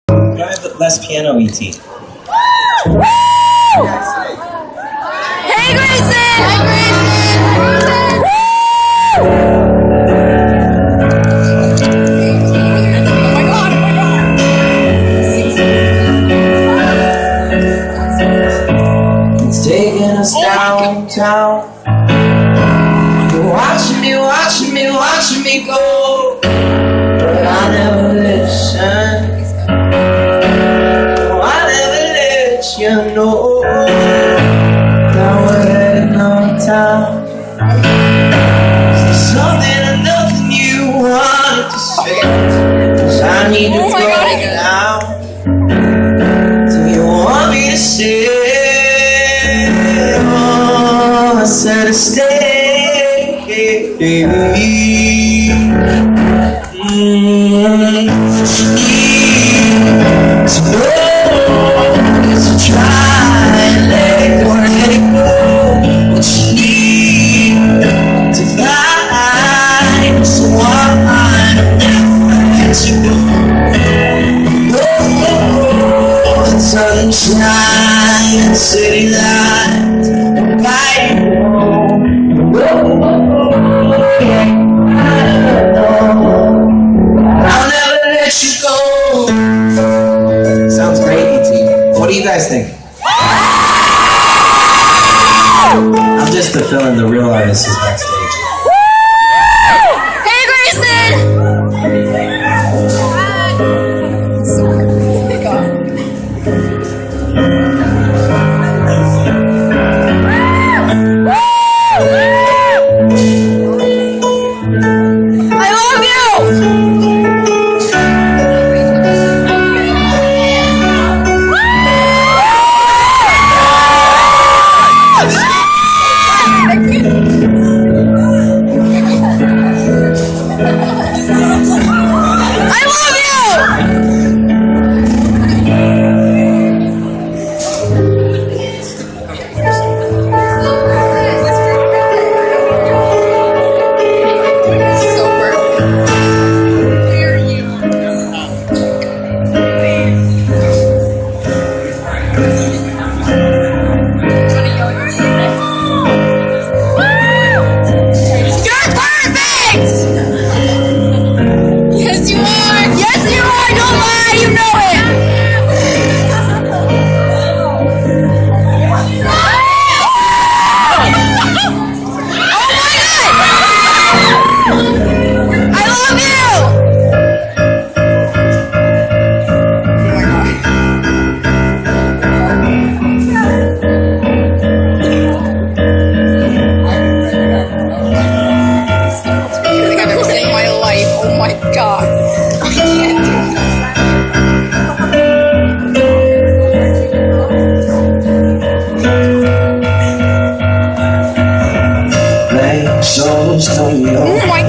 Can I have less piano, E.T.? Hey, Greyson! Hi, Greyson! It's taking us downtown. You're watching me go, but I never listen. No, I never let you know. Now we're heading on town. Is there something or nothing you wanted to say? 'Cause I need to go now. Do you want me to say? Oh, I said to stay. So try and let go. What you need to find someone that you know. Sunshine, city lights, light. I'll never let you go. Sounds great, E.T. What do you guys think? I'm just fulfilling the real artist who's backstage. Hey, Greyson! Oh my God.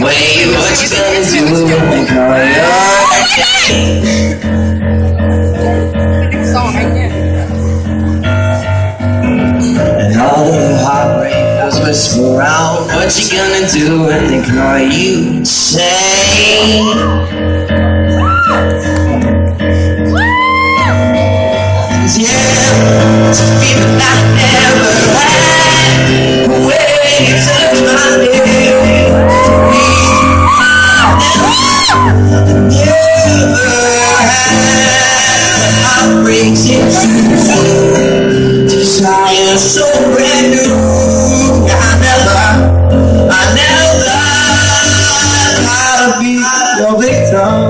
Wait, what you gonna do when and all the heartbreakers whisper around? What you gonna do when they ignore you? Say yeah, it's a feeling I never had. The way you touch my name, never had heartbreaks in you. Desire so brand new. I never how to be your victim.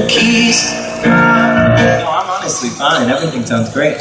Keys. No, I'm honestly fine. Everything sounds great.